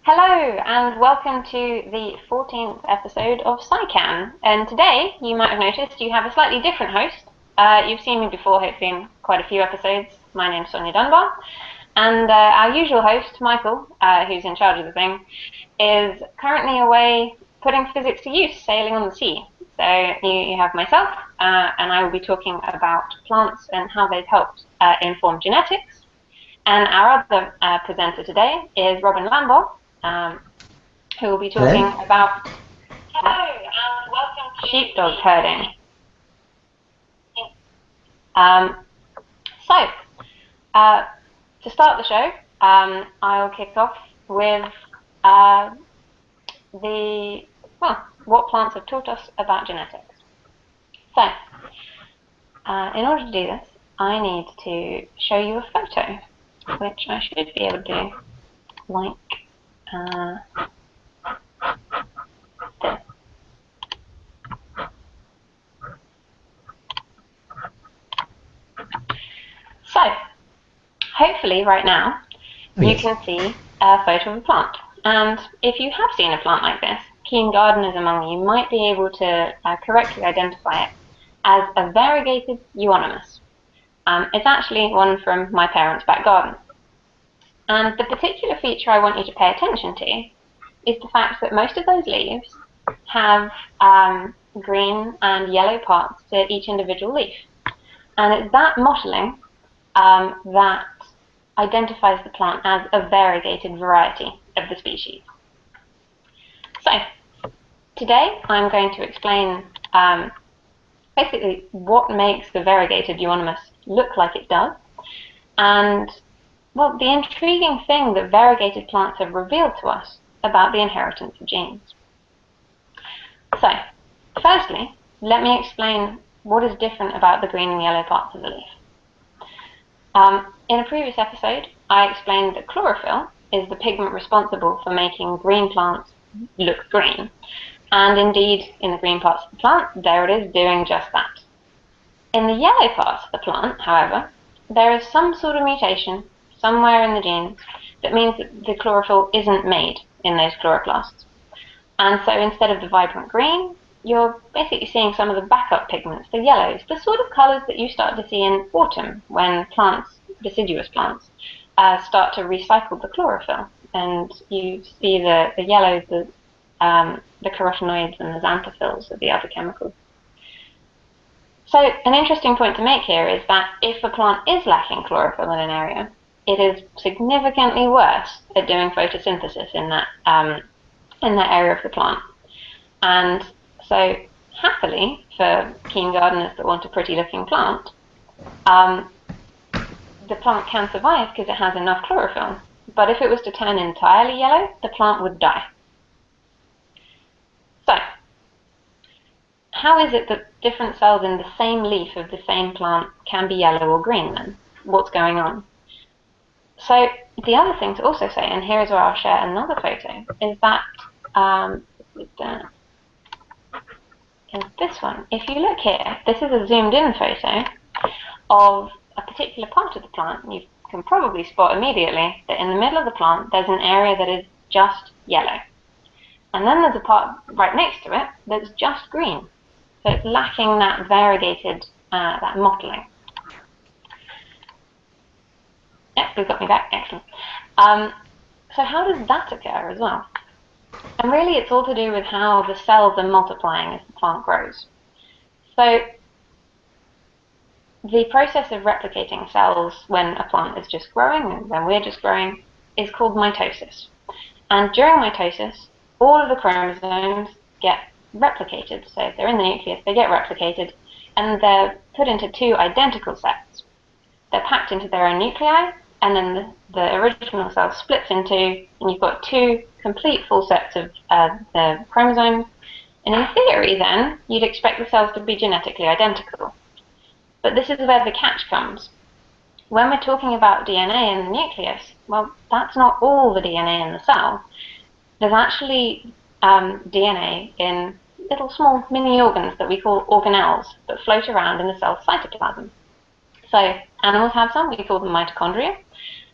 Hello and welcome to the 14th episode of Sci Cam. And today, you might have noticed, you have a slightly different host. You've seen me before, hopefully in quite a few episodes. My name's Sonia Dunbar. And our usual host, Michael, who's in charge of the thing, is currently away putting physics to use, sailing on the sea. So you have myself, and I will be talking about plants and how they've helped inform genetics. And our other presenter today is Robin Lambo, who will be talking about sheepdog herding. To start the show, I'll kick off with what plants have taught us about genetics. So, in order to do this, I need to show you a photo, which I should be able to do, like this. So, hopefully right now, you can see a photo of a plant. And if you have seen a plant like this, keen gardeners among you might be able to correctly identify it as a variegated euonymus. It's actually one from my parents' back garden. And the particular feature I want you to pay attention to is the fact that most of those leaves have green and yellow parts to each individual leaf. And it's that mottling that identifies the plant as a variegated variety of the species. So, today I'm going to explain basically what makes the variegated euonymus look like it does, and well, the intriguing thing that variegated plants have revealed to us about the inheritance of genes. So, firstly, let me explain what is different about the green and yellow parts of the leaf. In a previous episode, I explained that chlorophyll is the pigment responsible for making green plants look green. And indeed, in the green parts of the plant, there it is doing just that. In the yellow parts of the plant, however, there is some sort of mutation somewhere in the genes that means that the chlorophyll isn't made in those chloroplasts. And so instead of the vibrant green, you're basically seeing some of the backup pigments, the yellows, the sort of colours that you start to see in autumn when plants, deciduous plants, start to recycle the chlorophyll. And you see the yellows, the carotenoids and the xanthophylls are the other chemicals. So an interesting point to make here is that if a plant is lacking chlorophyll in an area, it is significantly worse at doing photosynthesis in that area of the plant. And so, happily, for keen gardeners that want a pretty-looking plant, the plant can survive because it has enough chlorophyll. But if it was to turn entirely yellow, the plant would die. So, how is it that different cells in the same leaf of the same plant can be yellow or green then? What's going on? So, the other thing to also say, and here is where I'll share another photo, is that is this one. If you look here, this is a zoomed-in photo of a particular part of the plant. You can probably spot immediately that in the middle of the plant, there's an area that is just yellow. And then there's a part right next to it that's just green. So it's lacking that variegated, that mottling. Yep, we've got me back. Excellent. So how does that occur as well? And really, it's all to do with how the cells are multiplying as the plant grows. So the process of replicating cells when a plant is just growing, and when we're just growing, is called mitosis. And during mitosis, all of the chromosomes get replicated. So if they're in the nucleus, they get replicated, and they're put into two identical sets. They're packed into their own nuclei, and then the original cell splits in two, and you've got two complete full sets of the chromosomes. And in theory, then, you'd expect the cells to be genetically identical. But this is where the catch comes. When we're talking about DNA in the nucleus, well, that's not all the DNA in the cell. There's actually DNA in little small mini organs that we call organelles that float around in the cell's cytoplasm. So animals have some, we call them mitochondria.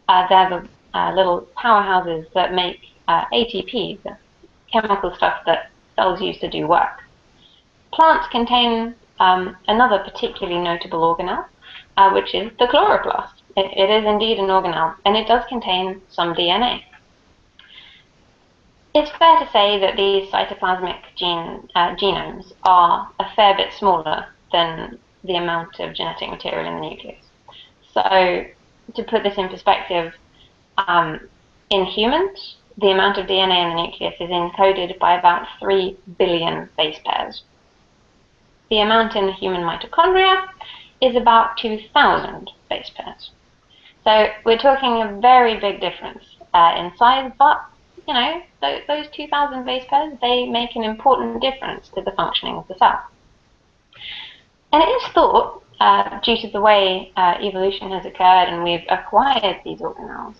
They're the little powerhouses that make ATP, the chemical stuff that cells use to do work. Plants contain another particularly notable organelle, which is the chloroplast. It is indeed an organelle, and it does contain some DNA. It's fair to say that these cytoplasmic genomes are a fair bit smaller than the amount of genetic material in the nucleus. So, to put this in perspective, in humans, the amount of DNA in the nucleus is encoded by about 3 billion base pairs. The amount in the human mitochondria is about 2,000 base pairs. So we're talking a very big difference in size, but you know, those 2,000 base pairs, they make an important difference to the functioning of the cell. And it is thought, due to the way evolution has occurred and we've acquired these organelles,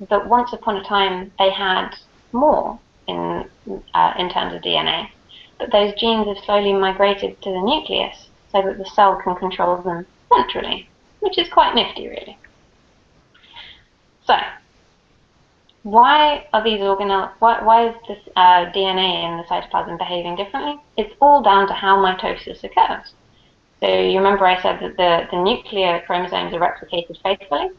that once upon a time they had more in terms of DNA, but those genes have slowly migrated to the nucleus so that the cell can control them centrally, which is quite nifty, really. So, why are these organelles? Why is this DNA in the cytoplasm behaving differently? It's all down to how mitosis occurs. So you remember I said that the nuclear chromosomes are replicated faithfully,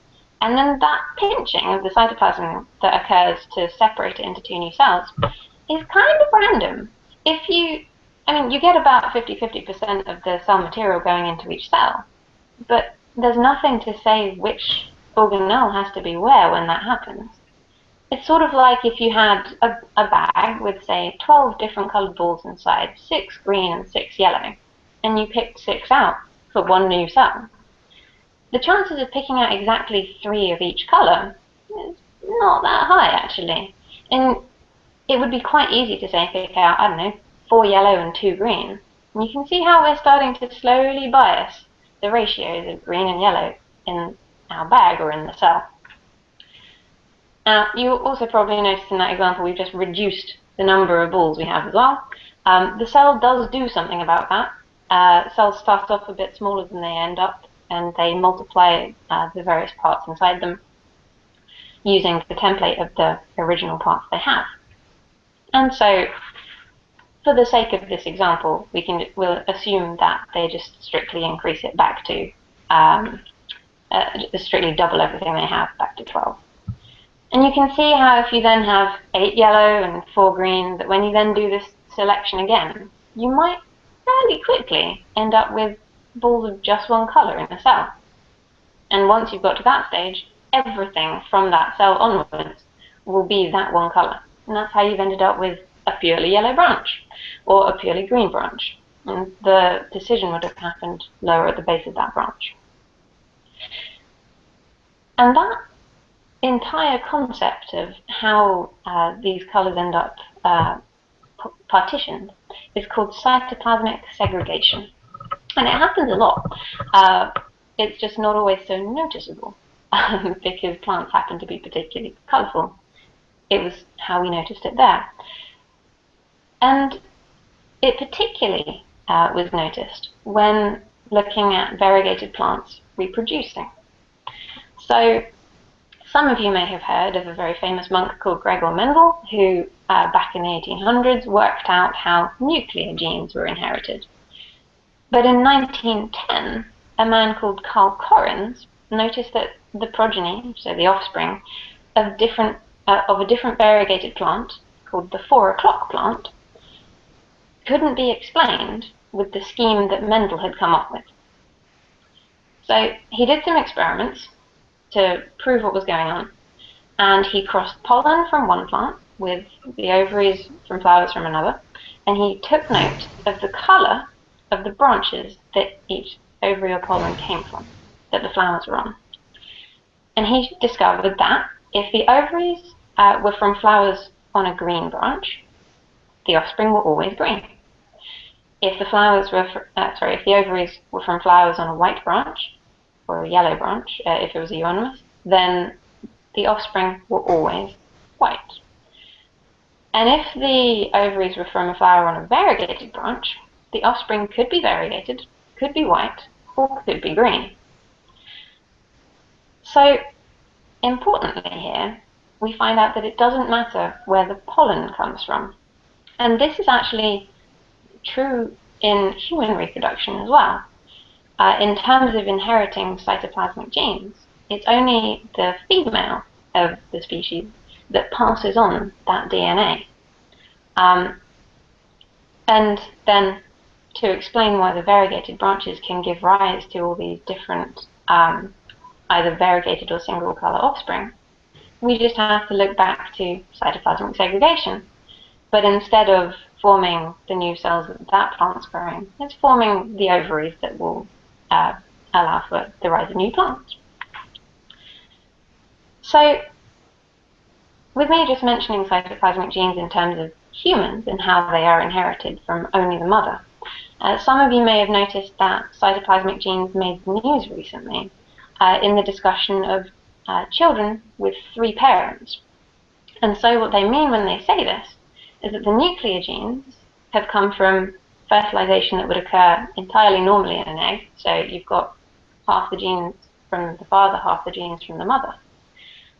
and then that pinching of the cytoplasm that occurs to separate it into two new cells is kind of random. You get about 50-50% of the cell material going into each cell, but there's nothing to say which organelle has to be where when that happens. It's sort of like if you had a bag with, say, 12 different colored balls inside, 6 green and 6 yellow, and you picked 6 out for one new cell. The chances of picking out exactly 3 of each color is not that high, actually. And it would be quite easy to say pick out, I don't know, 4 yellow and 2 green. And you can see how we're starting to slowly bias the ratios of green and yellow in our bag or in the cell. Now, you also probably noticed in that example we've just reduced the number of balls we have as well. The cell does do something about that. Cells start off a bit smaller than they end up, and they multiply the various parts inside them using the template of the original parts they have. And so, for the sake of this example, we'll assume that they just strictly increase it back to, strictly double everything they have back to 12. And you can see how if you then have 8 yellow and 4 green, that when you then do this selection again, you might fairly quickly end up with balls of just one color in a cell. And once you've got to that stage, everything from that cell onwards will be that one color. And that's how you've ended up with a purely yellow branch or a purely green branch. And the decision would have happened lower at the base of that branch. And that entire concept of how these colors end up partitioned is called cytoplasmic segregation. And it happens a lot. It's just not always so noticeable because plants happen to be particularly colorful. It was how we noticed it there. And it particularly was noticed when looking at variegated plants reproducing. So some of you may have heard of a very famous monk called Gregor Mendel, who back in the 1800s worked out how nuclear genes were inherited. But in 1910, a man called Carl Correns noticed that the progeny, so the offspring, of a different variegated plant, called the 4 o'clock plant, couldn't be explained with the scheme that Mendel had come up with. So he did some experiments to prove what was going on, and he crossed pollen from one plant with the ovaries from flowers from another, and he took note of the color of the branches that each ovary or pollen came from, that the flowers were on. And he discovered that if the ovaries were from flowers on a green branch, the offspring were always green. If the flowers were, if the ovaries were from flowers on a white branch, or a yellow branch, if it was euonymus, then the offspring were always white. And if the ovaries were from a flower on a variegated branch, the offspring could be variegated, could be white, or could be green. So, importantly here, we find out that it doesn't matter where the pollen comes from. And this is actually true in human reproduction as well. In terms of inheriting cytoplasmic genes, it's only the female of the species that passes on that DNA. And then to explain why the variegated branches can give rise to all these different either variegated or single color offspring, we just have to look back to cytoplasmic segregation. But instead of forming the new cells that plant's growing, it's forming the ovaries that will allow for the rise of new plants. So, with me just mentioning cytoplasmic genes in terms of humans and how they are inherited from only the mother, some of you may have noticed that cytoplasmic genes made the news recently in the discussion of children with 3 parents. And so what they mean when they say this is that the nuclear genes have come from fertilization that would occur entirely normally in an egg. So you've got half the genes from the father, half the genes from the mother.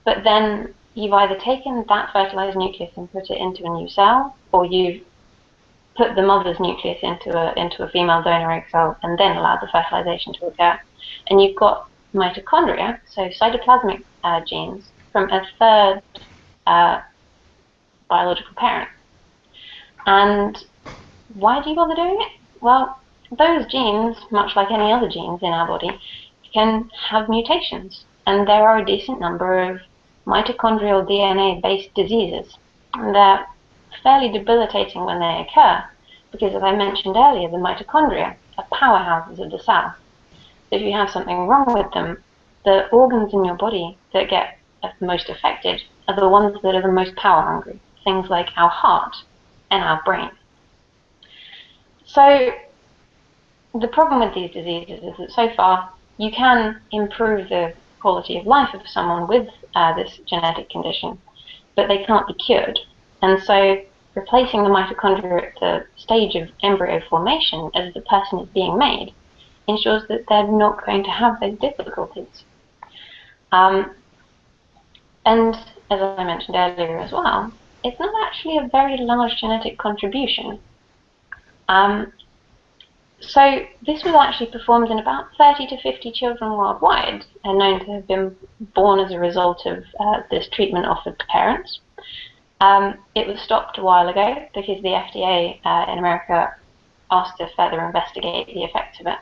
But then you've either taken that fertilized nucleus and put it into a new cell, or you've put the mother's nucleus into a female donor egg cell and then allowed the fertilization to occur. And you've got mitochondria, so cytoplasmic genes, from a third biological parent. And why do you bother doing it? Well, those genes, much like any other genes in our body, can have mutations. And there are a decent number of mitochondrial DNA-based diseases. And they're fairly debilitating when they occur, because as I mentioned earlier, the mitochondria are powerhouses of the cell. So if you have something wrong with them, the organs in your body that get most affected are the ones that are the most power hungry, things like our heart and our brain. So the problem with these diseases is that so far you can improve the quality of life of someone with this genetic condition, but they can't be cured. And so replacing the mitochondria at the stage of embryo formation as the person is being made ensures that they're not going to have those difficulties. And as I mentioned earlier as well, it's not actually a very large genetic contribution. So this was actually performed in about 30 to 50 children worldwide and known to have been born as a result of this treatment offered to parents. It was stopped a while ago because the FDA in America asked to further investigate the effects of it.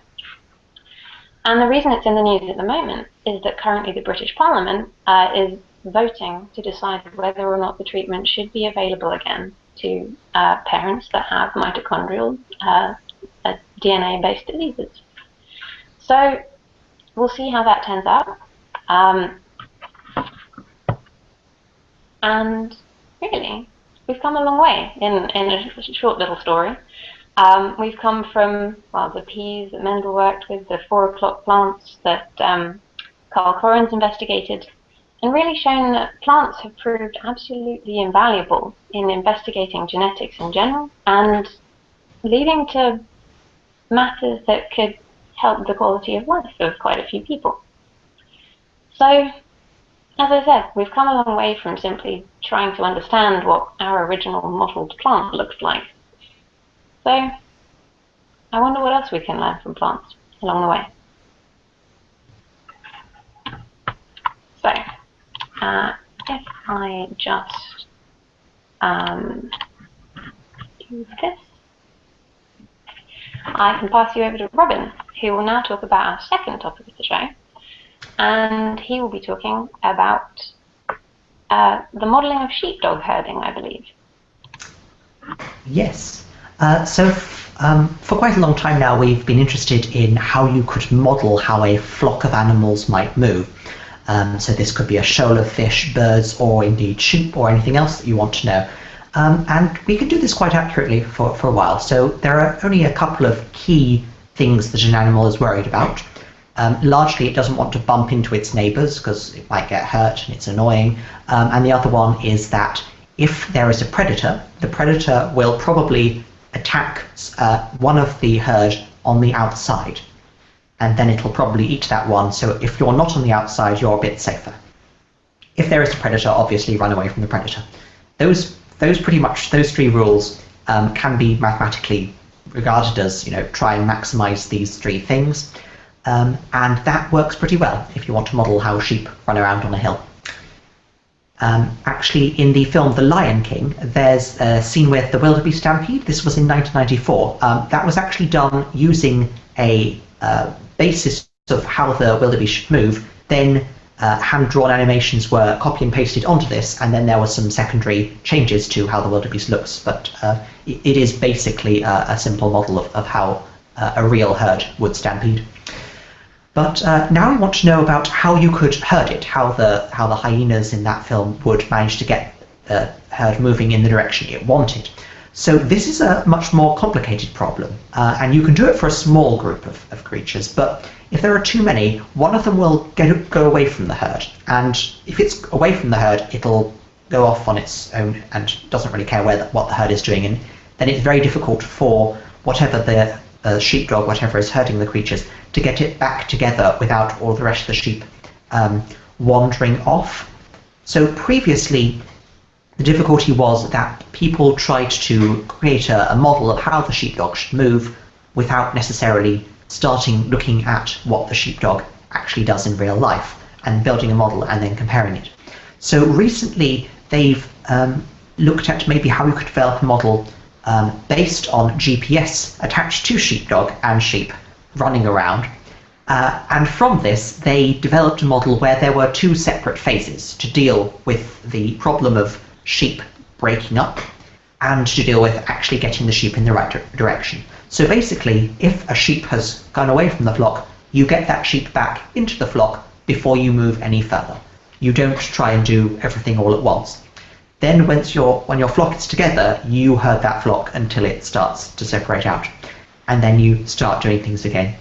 And the reason it's in the news at the moment is that currently the British Parliament is voting to decide whether or not the treatment should be available again to parents that have mitochondrial DNA-based diseases. So we'll see how that turns out. And really, we've come a long way in a short little story. We've come from, well, the peas that Mendel worked with, the 4 o'clock plants that Carl Correns investigated, and really shown that plants have proved absolutely invaluable in investigating genetics in general and leading to matters that could help the quality of life of quite a few people. So, as I said, we've come a long way from simply trying to understand what our original mottled plant looked like. So, I wonder what else we can learn from plants along the way. So, if I just do this, I can pass you over to Robin, who will now talk about our second topic of the show, and he will be talking about the modelling of sheepdog herding, I believe. Yes. For quite a long time now, we've been interested in how you could model how a flock of animals might move. So this could be a shoal of fish, birds, or indeed sheep, or anything else that you want to know. And we can do this quite accurately for a while. So there are only a couple of key things that an animal is worried about. Largely, it doesn't want to bump into its neighbours because it might get hurt and it's annoying. And the other one is that if there is a predator, the predator will probably attack one of the herd on the outside, and then it'll probably eat that one. So if you're not on the outside, you're a bit safer. If there is a predator, obviously run away from the predator. Those three rules can be mathematically regarded as, try and maximize these three things. And that works pretty well if you want to model how sheep run around on a hill. Actually, in the film The Lion King, there's a scene with the wildebeest stampede. This was in 1994. That was actually done using a basis of how the wildebeest should move. Then hand-drawn animations were copy and pasted onto this, and then there were some secondary changes to how the wildebeest looks. But it is basically a simple model of how a real herd would stampede. But now we want to know about how you could herd it, how the hyenas in that film would manage to get the herd moving in the direction it wanted. So this is a much more complicated problem, and you can do it for a small group of creatures, but if there are too many, one of them will go away from the herd, and if it's away from the herd, it'll go off on its own and doesn't really care what the herd is doing, and then it's very difficult for whatever the sheepdog, whatever is herding the creatures, to get it back together without all the rest of the sheep wandering off. So previously, the difficulty was that people tried to create a model of how the sheepdog should move without necessarily looking at what the sheepdog actually does in real life and building a model and then comparing it. So recently they've looked at maybe how you could develop a model based on GPS attached to sheepdog and sheep running around. And from this, they developed a model where there were two separate phases to deal with the problem of sheep breaking up and to deal with actually getting the sheep in the right direction. So basically, if a sheep has gone away from the flock, you get that sheep back into the flock before you move any further. You don't try and do everything all at once. Then when your flock is together, you herd that flock until it starts to separate out. And then you start doing things again.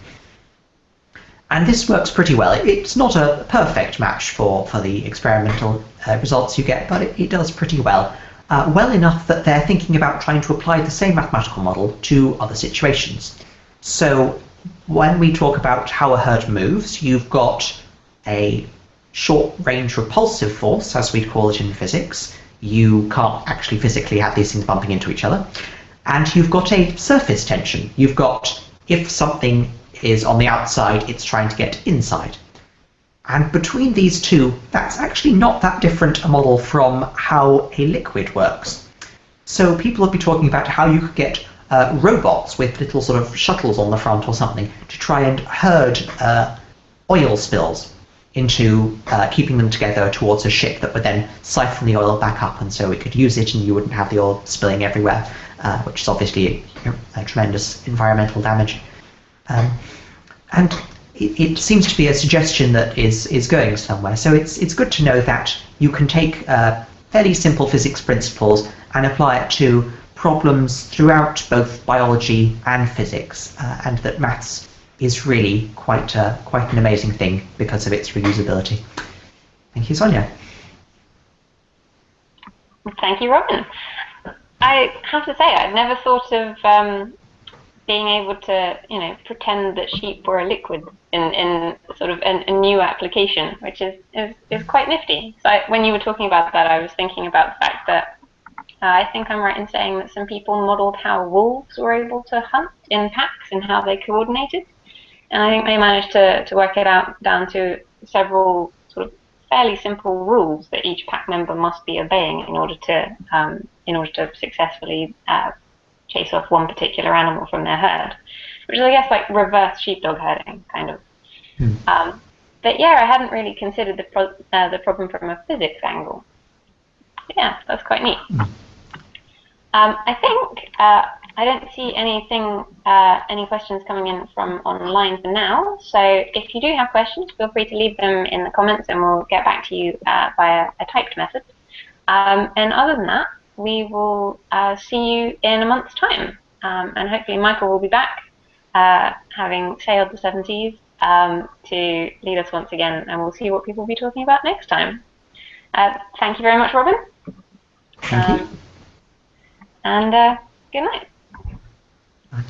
And this works pretty well. It's not a perfect match for the experimental results you get, but it does pretty well. Well enough that they're thinking about trying to apply the same mathematical model to other situations. So when we talk about how a herd moves, you've got a short-range repulsive force, as we'd call it in physics. You can't actually physically have these things bumping into each other. And you've got a surface tension. You've got, if something is on the outside, it's trying to get inside. And between these two, that's actually not that different a model from how a liquid works. So people have been talking about how you could get robots with little sort of shuttles on the front or something to try and herd oil spills into keeping them together towards a ship that would then siphon the oil back up, and so we could use it and you wouldn't have the oil spilling everywhere, which is obviously a tremendous environmental damage. And it seems to be a suggestion that is going somewhere. So it's good to know that you can take fairly simple physics principles and apply it to problems throughout both biology and physics, and that maths is really quite an amazing thing because of its reusability. Thank you, Sonia. Thank you, Robin. I have to say, I've never thought of being able to, pretend that sheep were a liquid in sort of a new application, which is quite nifty. So when you were talking about that, I was thinking about the fact that I think I'm right in saying that some people modelled how wolves were able to hunt in packs and how they coordinated. And I think they managed to work it out down to several sort of fairly simple rules that each pack member must be obeying in order to successfully chase off one particular animal from their herd, which is, I guess, like reverse sheepdog herding, kind of. But yeah, I hadn't really considered the problem from a physics angle. But yeah, that's quite neat. I think I don't see any questions coming in from online for now. So if you do have questions, feel free to leave them in the comments and we'll get back to you via a typed method. And other than that, we will see you in a month's time. And hopefully Michael will be back, having sailed the 7 seas, to lead us once again, and we'll see what people will be talking about next time. Thank you very much, Robin. Thank you. And good night. Bye.